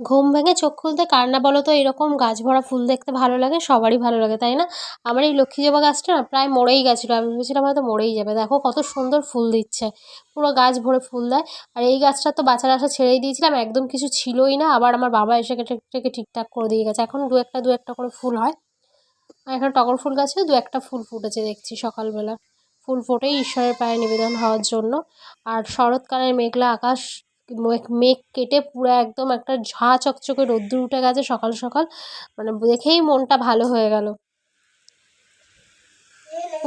ঘুম ভেঙে চোখ খুলতে কার না বলো তো এরকম গাছ ভরা ফুল দেখতে ভালো লাগে, সবারই ভালো লাগে তাই না? আমার এই লক্ষ্মী জবা গাছটা না প্রায় মরেই গেছিলো, আমি ভেবেছিলাম হয়তো মরেই যাবে, দেখো কত সুন্দর ফুল দিচ্ছে, পুরো গাছ ভরে ফুল দেয়। আর এই গাছটা তো বাঁচার আশা ছেড়েই দিয়েছিলাম, একদম কিছু ছিলই না, আবার আমার বাবা এসে কেটে কেটে ঠিকঠাক করে দিয়ে গেছে, এখন দু একটা করে ফুল হয়। আর এখানে টগর ফুল গাছেও দু একটা ফুল ফুটেছে দেখছি সকালবেলা, ফুল ফোটেই ঈশ্বরের পায়ে নিবেদন হওয়ার জন্য। আর শরৎকালের মেঘলা আকাশ, মেঘ কেটে পুরো একদম একটা ঝাঁ চকচকে রোদ্দুর উঠে গেছে সকাল সকাল, মানে দেখেই মনটা ভালো হয়ে গেল।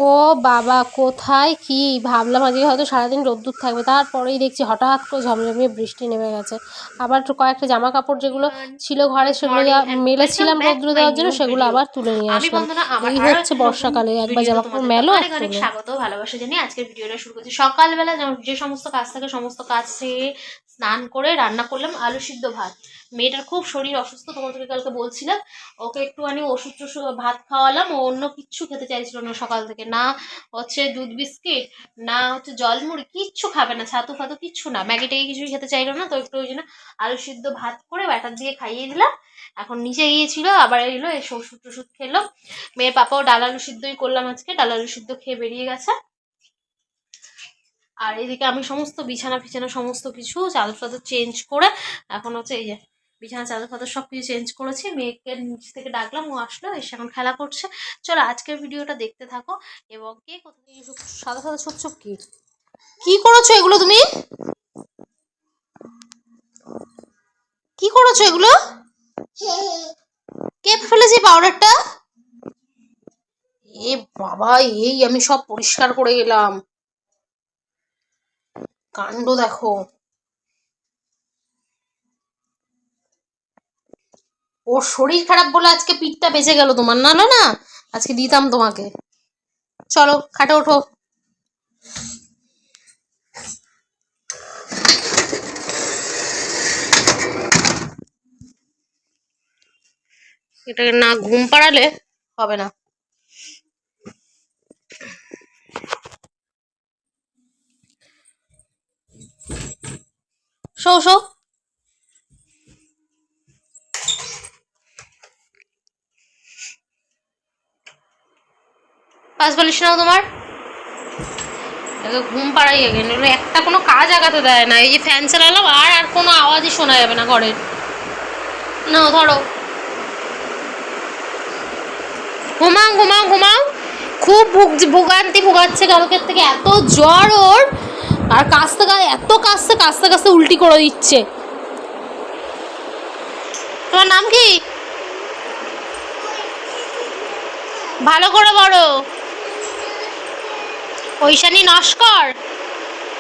ও বাবা, কোথায় কি ভাবলাম আজকে হয়তো সারাদিন রোদ্দুর থাকবে, তারপরেই দেখছি হঠাৎ করে ঝমঝমিয়ে বৃষ্টি নেমে গেছে। আবার কয়েকটা জামা কাপড় যেগুলো ছিল ঘরে সেগুলো মেলেছিলাম রোদ্দুরে দেওয়ার জন্য, সেগুলো আবার তুলে নিয়ে আসলাম। এই হচ্ছে বর্ষাকালে, একবার জামা কাপড় মেলো আর তোলো। স্বাগত ভালোবাসা জানিয়ে আজকের ভিডিওটা শুরু করছি। সকালবেলা যে সমস্ত কাজ থাকে সমস্ত কাজ সেরে স্নান করে রান্না করলাম আলু সিদ্ধ ভাত। মেয়েটার খুব শরীর অসুস্থ, তোমাদেরকে কালকে বলছিলাম, ওকে একটুখানি ওষুধ টষুধ ভাত খাওয়ালাম, ও অন্য কিচ্ছু খেতে চাইছিল না সকাল থেকে, না হচ্ছে দুধ বিস্কিট, না হচ্ছে জলমুড়ি, কিচ্ছু খাবে না, ছাতু ফাতু কিচ্ছু না, ম্যাগি ট্যাগি কিছুই খেতে চাইলো না। তো একটু ওই জন্য আলু সিদ্ধ ভাত করে ব্যাটার দিয়ে খাইয়ে দিলাম। এখন নিচে গিয়েছিল, আবার এলো, এসে ওষুধ টষুধ খেলো। মেয়ের পাপাও ডাল আলু সিদ্ধই করলাম আজকে, ডাল আলু সিদ্ধ খেয়ে বেরিয়ে গেছে। আর এদিকে আমি সমস্ত বিছানা ফিছানা সমস্ত কিছু চাদর ফাদর চেঞ্জ করে এখন হচ্ছে এই যে বিছানা চাদর ফাদর সব কিছু চেঞ্জ করেছি, মেয়েকে নিচ থেকে ডাকলাম, ও আসলো, এসে এখন খেলা করছে। চলো আজকের ভিডিওটা দেখতে থাকো। এবং কে কোথা থেকে সাদা সাদা ছোপ ছোপ কি করেছো এগুলো তুমি? কি করেছো এগুলো? কে ফেলেছে পাউডারটা? এ বাবা, এই আমি সব পরিষ্কার করে গেলাম, কাণ্ড দেখো। ওর শরীর খারাপ বলে আজকে পিঠটা বেঁচে গেল তোমার, না না না আজকে দিতাম তোমাকে। চলো খাটে ওঠো। এটাকে না ঘুম পাড়ালে হবে না। Show show. পাঁচ বালিশ নাও তোমার, ঘুম পাড়াই আগে, নইলে একটা কোনো কাজ আগাতে দেয় না। এই যে ফ্যান চালালাম আর আর কোনো আওয়াজই শোনা যাবে না ঘরের। নাও ধরো, ঘুমাও ঘুমাও ঘুমাও। খুব ভোগান্তি ভোগাচ্ছে কালকের থেকে, এত জ্বর ওর, আর কাশতে এত কাশতে কাশতে কাশতে উল্টি করে দিচ্ছে। তোমার নাম কি? ভালো করে বলো। ঐশানী নস্কর?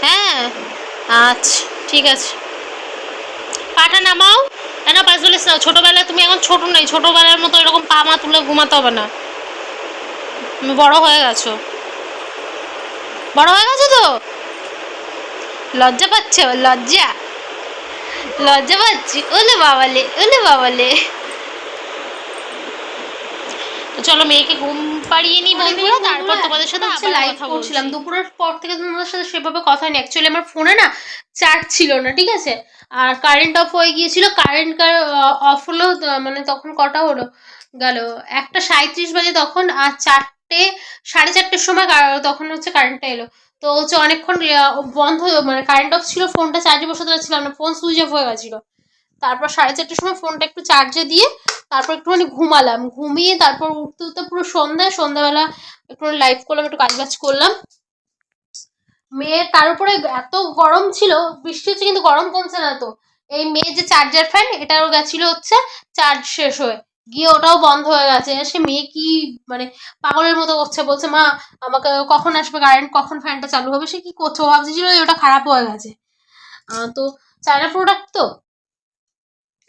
হ্যাঁ আচ্ছা ঠিক আছে, পাটা নামাও। কেন পাঁচ বলিস নাও, ছোটোবেলায় তুমি এখন ছোটো নেই, ছোটোবেলার মতো এরকম পা মা তুলে ঘুমাতে হবে না, তুমি বড় হয়ে গেছো, বড় হয়ে গেছো তো। লজ্জা পাচ্ছে, লজ্জা লজ্জা পাচ্ছি, ওলে বাবালে ওলে বাবালে। চলো মেয়েকে ঘুম পাড়িয়ে নি বন্ধুরা, তারপর তোমাদের সাথে আবার লাইভ করছিলাম। দুপুরের পর থেকে তোমাদের সাথে সেভাবে কথা নেই, অ্যাকচুয়ালি আমার ফোনে না চার্জ ছিল না, ঠিক আছে, আর কারেন্ট অফ হয়ে গিয়েছিল। কারেন্ট অফ হলো মানে তখন কটা হলো গেল 1:37 বাজে তখন, আর 4:30 সময় তখন হচ্ছে কারেন্টটা এলো। তো হচ্ছে অনেকক্ষণ বন্ধ, মানে কারেন্ট অফ ছিল, ফোনটা চার্জে বসাতে পারছিলাম না, ফোন সুইচ অফ হয়ে গেছিলো। তারপর 4:30 সময় ফোনটা একটু চার্জে দিয়ে তারপর একটুখানি ঘুমালাম, ঘুমিয়ে তারপর উঠতে উঠতে পুরো সন্ধ্যাবেলা একটু লাইভ করলাম, একটু কাজবাজ করলাম। মেয়ের তার উপরে এত গরম ছিল, বৃষ্টি হচ্ছে কিন্তু গরম কমছে না। তো এই মেয়ের যে চার্জার ফ্যান, এটাও গেছিল হচ্ছে চার্জ শেষ হয়ে গিয়ে, ওটাও বন্ধ হয়ে গেছে। সে মেয়ে কি মানে পাগলের মতো করছে, বলছে মা আমাকে কখন আসবে কারেন্ট, কখন ফ্যানটা চালু হবে। সে কি করছে, ভাবছিল ওটা খারাপ হয়ে গেছে। তো চায়না প্রোডাক্ট তো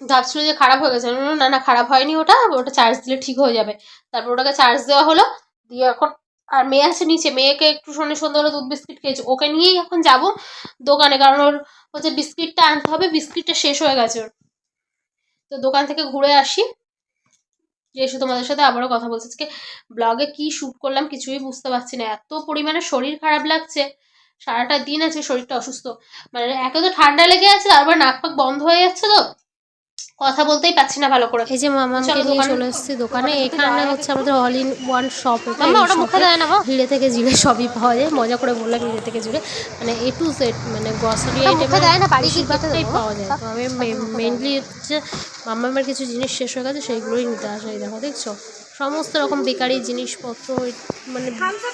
ভাবছিল যে খারাপ হয়ে গেছে, না না খারাপ হয়নি, ওটা চার্জ দিলে ঠিক হয়ে যাবে। তারপর ওটাকে চার্জ দেওয়া হলো, দিয়ে এখন আর মেয়ে আছে নিচে, মেয়েকে একটু সন্ধ্যেবেলা দুধ বিস্কিট খেয়েছে, ওকে নিয়েই এখন যাব দোকানে, কারণ ওর হচ্ছে বিস্কিটটা আনতে হবে, বিস্কিটটা শেষ হয়ে গেছে ওর। তো দোকান থেকে ঘুরে আসি, এসে তোমাদের সাথে আবারও কথা বলছি। আজকে ব্লগে কি শ্যুট করলাম কিছুই বুঝতে পারছি না, এত পরিমাণে শরীর খারাপ লাগছে, সারাটা দিন আছে শরীরটা অসুস্থ, মানে একে তো ঠান্ডা লেগে আছে, তারপর নাক পাক বন্ধ হয়ে যাচ্ছে, তো কথা বলতেই পাচ্ছি না ভালো করে। এই যে মামাকে নিয়ে চলে এসেছি দোকানে। এখানে হচ্ছে আমাদের অল ইন ওয়ান শপ। এটা হিরে থেকে জিরে সবই পাওয়া যায়। মজা করে বললাম হিরে থেকে জিরে, মানে A to Z, মানে গ্রসারি আইটেমটাই পাওয়া যায়। তো আমি মেনলি হচ্ছে মামার কিছু জিনিস শেষ হয়ে গেছে, সেইগুলোই নিতে আসা। এই দেখো, দেখছো সমস্ত রকম বেকারি জিনিসপত্র, মানে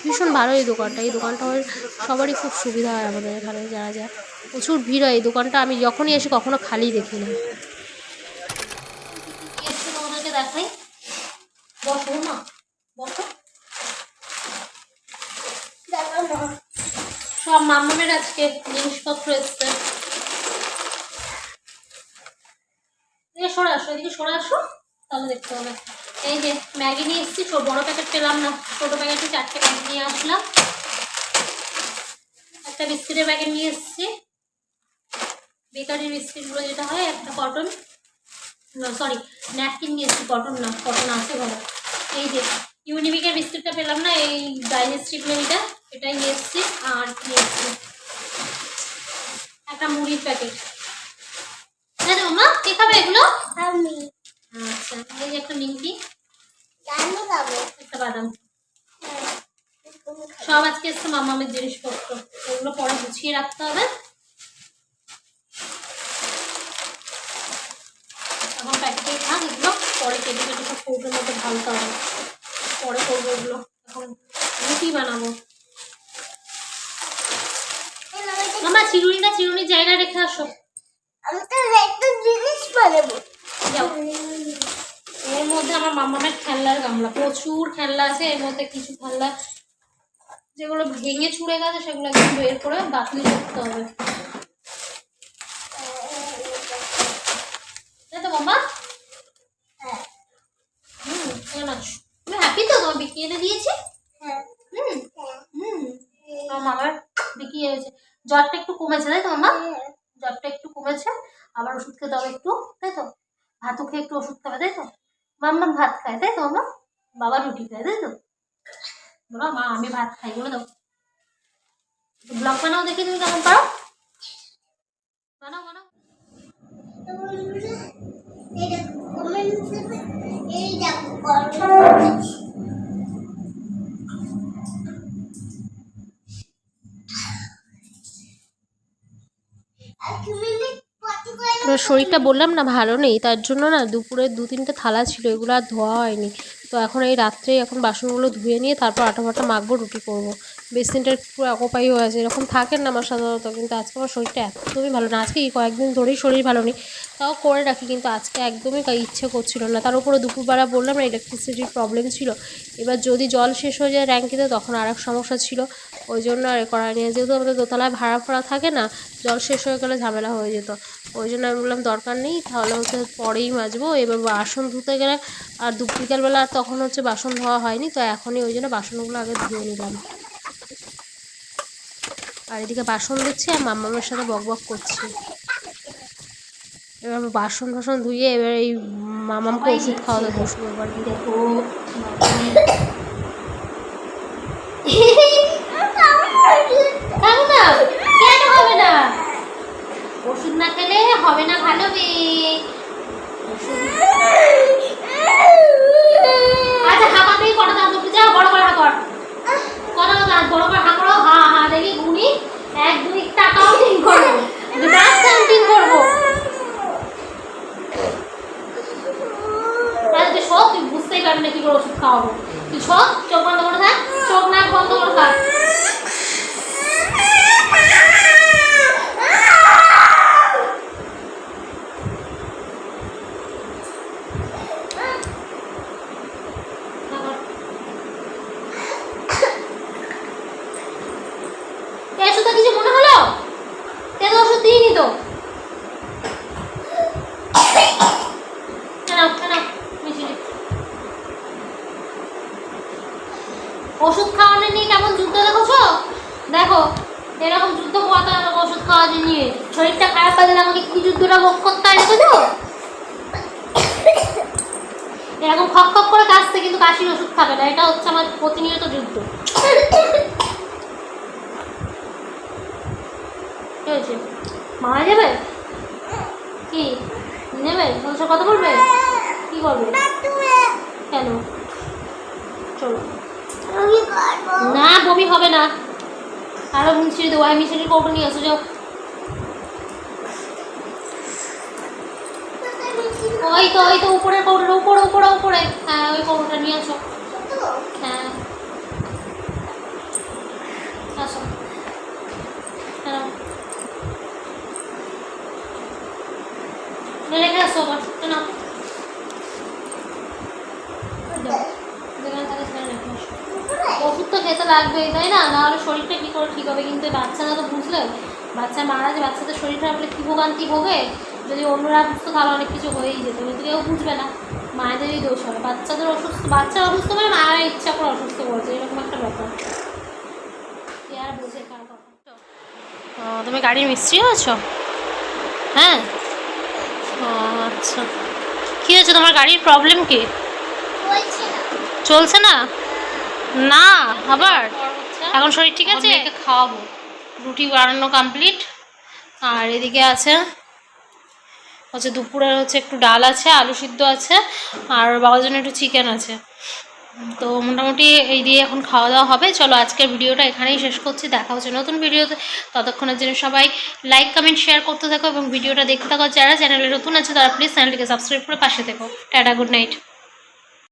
ভীষণ ভালো এই দোকানটা। এই দোকানটা সবারই খুব সুবিধা হয় আমাদের এখানে যারা যায়। প্রচুর ভিড় হয় এই দোকানটা। আমি যখনই এসে কখনো খালি দেখি না। তোমাদেরকে দেখাই, বসো না, বসো। সব মামামের আজকে জিনিসপত্র এসছে। সরে আসো, এদিকে সরে আসো, তাহলে দেখতে হবে। এই যে ম্যাগি নিয়ে এসেছি, বড় প্যাকেট পেলাম না, ছোট প্যাকেটে 4টে প্যাকেট নিয়ে আসলাম। একটা বিস্কুটের প্যাকেট নিয়ে এসেছি, বেকারির বিস্কুটগুলো যেটা হয়, একটা কটন, সরি ন্যাপকিন নিয়ে এসেছি, কটন না, কটন আছে ভালো। এই যে ইউনিবিকের বিস্কুটটা পেলাম না, এই ডাইজেস্টিভ মেনিটা, এটাই নিয়ে এসেছি। আর নিয়ে এসেছি একটা মুড়ির প্যাকেট। হ্যাঁ মা, কে খাবে এগুলো? আমি। আচ্ছা, এই যে একটা নিমকি, একটা বাদাম, সব আজকে এসছে মামামের জিনিসপত্র। এগুলো পরে গুছিয়ে রাখতে হবে। এখন প্যাকেটেই থাক, এগুলো পরে কেটে কেটে সব কৌটোর মধ্যে ঢালতে হবে, পরে করবো এগুলো। এখন রুটি বানাবো। আমার চিরুনির জায়গায় রেখে আসো। আমি তো একটা জিনিস বানাবো। এর মধ্যে আমার মামামের খেলনার গামলা, প্রচুর খেলনা আছে। এর মধ্যে কিছু খেলনা যেগুলো ভেঙে ছুঁড়ে গেছে সেগুলো একদম বের করে বাতিল করতে হবে, তাই তো মামা? তুমি হ্যাপি তো? তোমার বিক্রি এনে দিয়েছি। আমার মামার বিক্রি হয়েছে। জ্বরটা একটু কমেছে, তাই তো মামা? জ্বরটা একটু কমেছে, আবার ওষুধ খেতে হবে একটু, তাই তো? ভাতও খেয়ে একটু ওষুধ খাবে, তাই তো? মাম্মা ভাত খায়, তাই তো মামা? বাবা রুটি খায়, তাই তো? বাবা, মা আমি ভাত খাই বলে দাও। ব্লগ বানাও দেখি তুমি কেমন পারো, বানাও বানাও। আমার শরীরটা বললাম না ভালো নেই, তার জন্য না দুপুরে 2-3টে থালা ছিল, এগুলো আর ধোয়া হয়নি। তো এখন এই রাত্রে এখন বাসনগুলো ধুয়ে নিয়ে তারপর আটা ফাটা মাখবো, রুটি করবো। বেসিনটা পুরো অকুপাই হয়ে আছে, এরকম থাকেন না আমার সাধারণত, কিন্তু আজকে আমার শরীরটা একদমই ভালো না। আজকে কয়েকদিন ধরেই শরীর ভালো নেই, তাও করে রাখি, কিন্তু আজকে একদমই ইচ্ছে করছিল না। তার উপরে দুপুরবেলা বললাম না ইলেকট্রিসিটির প্রবলেম ছিল। এবার যদি জল শেষ হয়ে যায় ট্যাঙ্কিতে তখন আর এক সমস্যা ছিল, ওই জন্য আর করা নিয়ে, যেহেতু আমাদের দোতলায় ভাড়া ফাড়া থাকে না, জল শেষ হয়ে গেলে ঝামেলা হয়ে যেত। ওই জন্য আমি বললাম দরকার নেই, তাহলে হচ্ছে পরেই মাজবো। এবার বাসন ধুতে গেলে আর বিকালবেলা আর তখন হচ্ছে বাসন ধোয়া হয়নি, তো এখনই ওই জন্য বাসনগুলো আগে ধুয়ে নিলাম। আর এদিকে বাসন দিচ্ছি আর মামামের সাথে বকবক করছি। এবার বাসন টাসন ধুয়ে এবার এই মামামকে ওষুধ খাওয়াতে বসবো। এবার দেখো কেন হবে না? ওষুধ না খেলে হবে না ভালো মেয়ে। আচ্ছা হাঁপাতে কটা দাঁত উঠে যাও, বড় করে হাঁকর, কটা দাঁত বড় করে হাঁকড়ো। হা হা দেখি গুনি, 1 2 টাকাও তিন করবো, দাঁত কাউন্টিং করবো। তুই সব, তুই বুঝতেই পারবি না কি করে ওষুধ খাওয়াবো। তুই সব চোখ বন্ধ করে থাক, চোখ নাক বন্ধ করে থাক। কিছু মনে হলো? ওষুধ দিইনি তো। ওষুধ খাওয়ানো নিয়ে কেমন যুদ্ধ দেখছো? দেখো এরকম যুদ্ধ করতে হবে ওষুধ খাওয়া নিয়ে। শরীরটা খারাপ লাগলে আমাকে কি যুদ্ধটা ভোগ করতে হয় দেখো। এরকম খক খক করে কাশছে, কিন্তু কাশির ওষুধ খাবে না, এটা হচ্ছে আমার প্রতিনিয়ত যুদ্ধ। কি হয়েছে? মারা যাবে কি? নেবে তোমার সাথে কথা বলবে? কি করবে? কেন? চলো না, বমি হবে না। আরো মিষ্টি দেবো, মিষ্টির কৌটো নিয়ে আসো, যাও। ওই তো উপরে কৌটোটা, উপরে। হ্যাঁ, ওই কৌটোটা নিয়ে আসো। হ্যাঁ, আসো। হ্যাঁ, রেখে আসো আবার না। ওষুধ তো খেতে লাগবেই, তাই না? নাহলে শরীরটা কী করে ঠিক হবে? কিন্তু বাচ্চারা তো বুঝলে, বাচ্চা মারা যায়, বাচ্চাদের শরীর খারাপ হলে কী ভোগান্তি ভোগে। যদি অন্যরা বুঝত তাহলে অনেক কিছু হয়েই যেত, কিন্তু কেউ বুঝবে না। মায়েদেরই দোষ হবে। বাচ্চাদের অসুস্থ, বাচ্চারা অসুস্থ করে মায়ের ইচ্ছা করে অসুস্থ করেছে, এরকম একটা ব্যাপার। কে আর বোঝে কার কথা? তুমি গাড়ির মিস্ত্রি হয়েছো? হ্যাঁ, ও আচ্ছা। কী হয়েছে তোমার গাড়ির? প্রবলেম কি? চলছে না? না আবার এখন শরীর ঠিক আছে? খাওয়াবো। রুটি বানানো কমপ্লিট, আর এদিকে আছে হচ্ছে দুপুরের হচ্ছে একটু ডাল আছে, আলু সিদ্ধ আছে, আর বাবার জন্য একটু চিকেন আছে। তো মোটামুটি এই দিয়ে এখন খাওয়া দাওয়া হবে। চলো আজকের ভিডিওটা এখানেই শেষ করছি, দেখা হচ্ছে নতুন ভিডিওতে। ততক্ষণের জন্য সবাই লাইক কমেন্ট শেয়ার করতে থাকো এবং ভিডিওটা দেখতে থাকো। যারা চ্যানেলে নতুন আছে তারা প্লিজ চ্যানেলটিকে সাবস্ক্রাইব করে পাশে থেকো। Tata, good night.